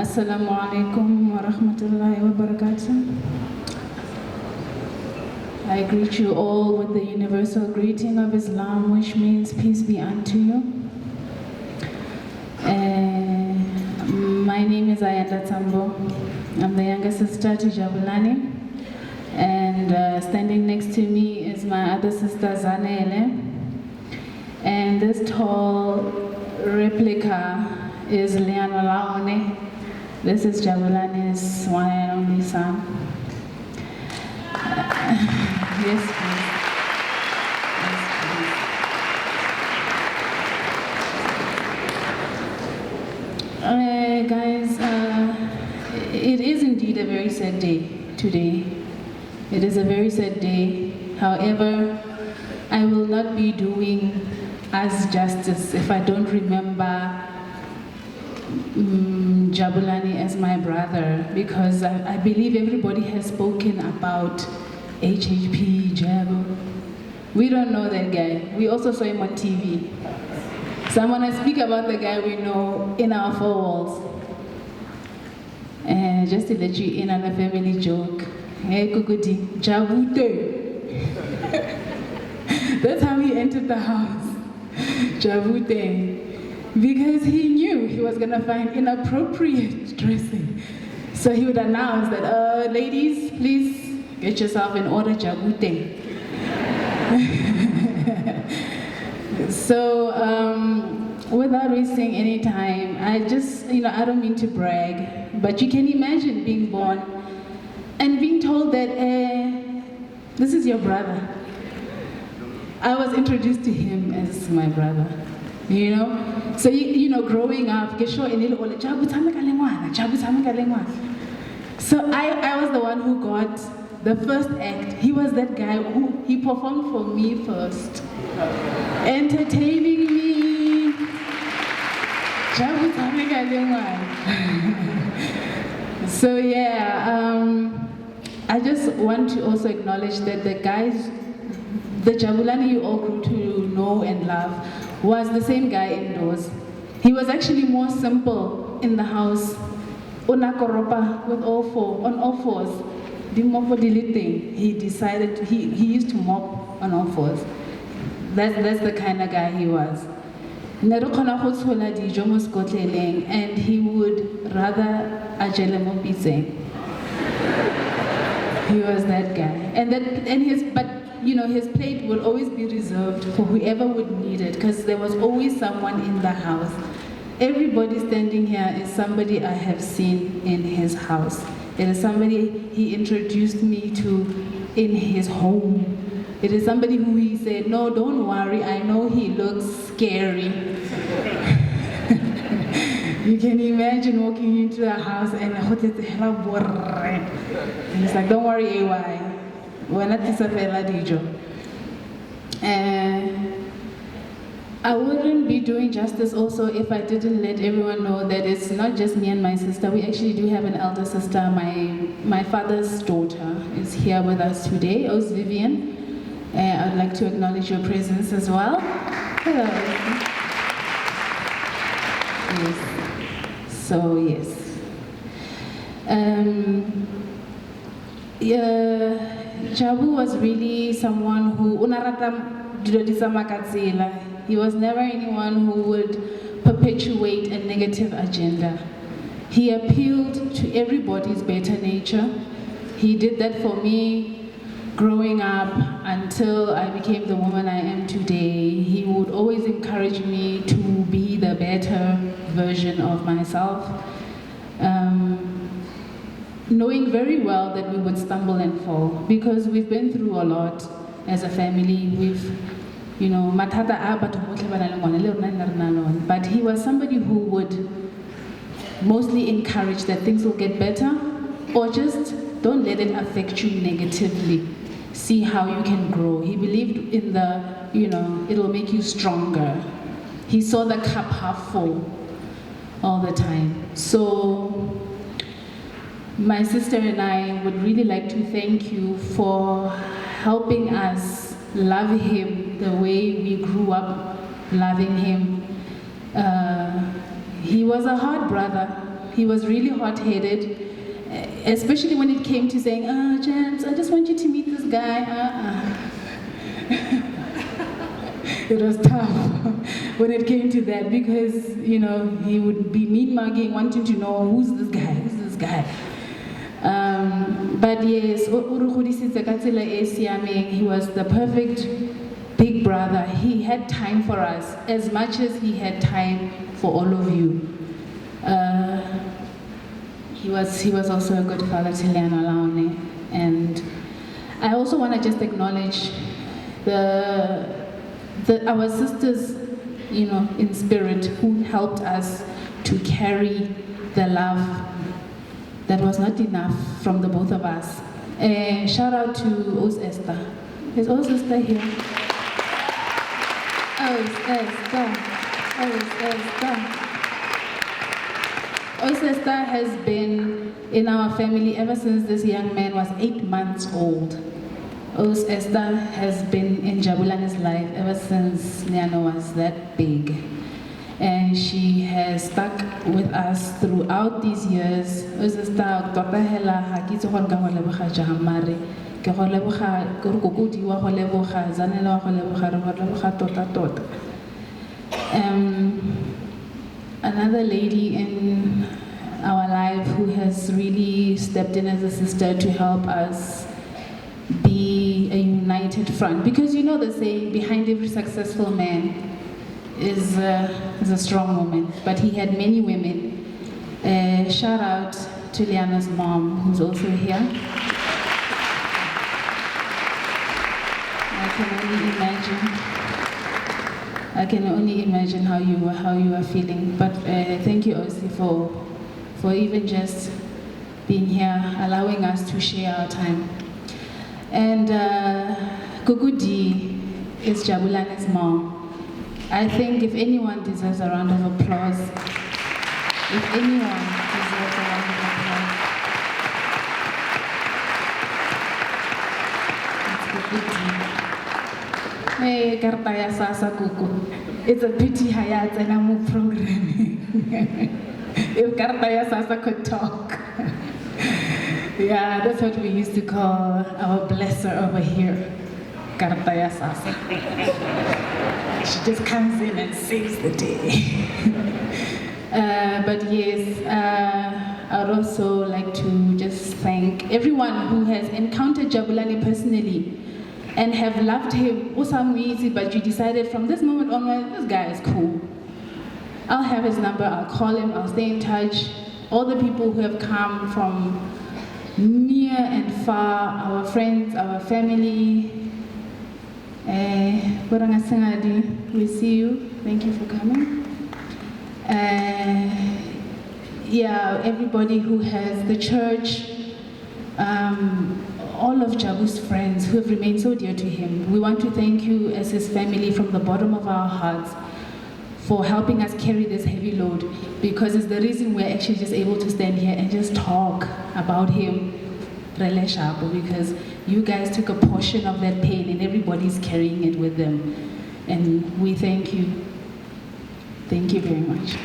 Assalamu alaikum wa rahmatullahi wa barakatuh. I greet you all with the universal greeting of Islam, which means peace be unto you. My name is Tsambo. I'm the younger sister to Jabulani. And standing next to me is my other sister, Zanele. And this tall replica is Liana Laone. This is Jabulani's one and only son. Yes, please. Yes, please. Guys, it is indeed a very sad day today. It is a very sad day. However, I will not be doing us justice if I don't remember Jabulani as my brother, because I believe everybody has spoken about HHP, Jabba. We don't know that guy. We also saw him on TV. So I'm gonna speak about the guy we know in our four walls. And just to let you in on a family joke. Hey, Kukuti, Jabute. That's how he entered the house. Jabute. Because he knew he was gonna find inappropriate dressing. So he would announce that, ladies, please get yourself in order, Jabute. So, without wasting any time, I just, I don't mean to brag, but you can imagine being born and being told that, this is your brother. I was introduced to him as my brother, So, growing up, so I was the one who got the first act. He was that guy who, he performed for me first, entertaining me. So yeah, I just want to also acknowledge that the guys, the Jabulani you all grew to know and love, was the same guy indoors. He was actually more simple in the house. Unakoropa with on all fours. He decided he used to mop on all fours. That's the kind of guy he was. And he would rather ajele mo pitseng. He was that guy. But his plate will always be reserved for whoever would need it, because there was always someone in the house. Everybody standing here is somebody I have seen in his house. It is somebody he introduced me to in his home. It is somebody who he said, no, don't worry, I know he looks scary. You can imagine walking into a house and he's like, don't worry, AY. We're not dijo. I wouldn't be doing justice also if I didn't let everyone know that it's not just me and my sister. We actually do have an elder sister. My father's daughter is here with us today, Os Vivian. I'd like to acknowledge your presence as well. Hello. Yes. So, yes. Jabu was really someone who he was never anyone who would perpetuate a negative agenda. He appealed to everybody's better nature. He did that for me growing up until I became the woman I am today. He would always encourage me to be the better version of myself. Knowing very well that we would stumble and fall, because we've been through a lot as a family. We've, but he was somebody who would mostly encourage that things will get better, or just don't let it affect you negatively. See how you can grow. He believed in it'll make you stronger. He saw the cup half full all the time. So, my sister and I would really like to thank you for helping us love him the way we grew up loving him. He was a hard brother. he was really hot-headed, especially when it came to saying, James, I just want you to meet this guy. It was tough when it came to that because, you know, he would be mean-mugging, wanting to know who's this guy. But yes, he was the perfect big brother. He had time for us as much as he had time for all of you. He was also a good father to Leana Laone. And I also want to just acknowledge our sisters, you know, in spirit, who helped us to carry the love that was not enough from the both of us. Shout out to Os Esther. Is Os Esther here? Os Esther. Os Esther has been in our family ever since this young man was 8 months old. Os Esther has been in Jabulani's life ever since Nyano was that big. And she has stuck with us throughout these years. Os Esther, Dr. Hela, Hakito Hongaholebucha Jahamari, Keholebucha, Kurkukudi, Waholebucha, Zanela Holebucha, Tota. Another lady in our life who has really stepped in as a sister to help us be a united front. Because you know the saying, behind every successful man is a strong woman, but he had many women. Shout out to Liana's mom, who's also here. I can only imagine how you are feeling. But thank you, Osi, for even just being here, allowing us to share our time. And Gugudi is Jabulani's mom. I think if anyone deserves a round of applause, it's Gugudi. It's a pity Hayat and I'm programming. If Kartaya Sasa could talk. Yeah, that's what we used to call our blesser over here. Kartaya Sasa. She just comes in and saves the day. But yes, I would also like to just thank everyone who has encountered Jabulani personally and have loved him, but you decided from this moment onward, this guy is cool. I'll have his number, I'll call him, I'll stay in touch. All the people who have come from near and far, our friends, our family. We see you, thank you for coming. Yeah, everybody who has the church, all of Jabu's friends who have remained so dear to him. We want to thank you as his family from the bottom of our hearts for helping us carry this heavy load, because it's the reason we're actually just able to stand here and just talk about him, because you guys took a portion of that pain and everybody's carrying it with them. And we thank you. Thank you very much.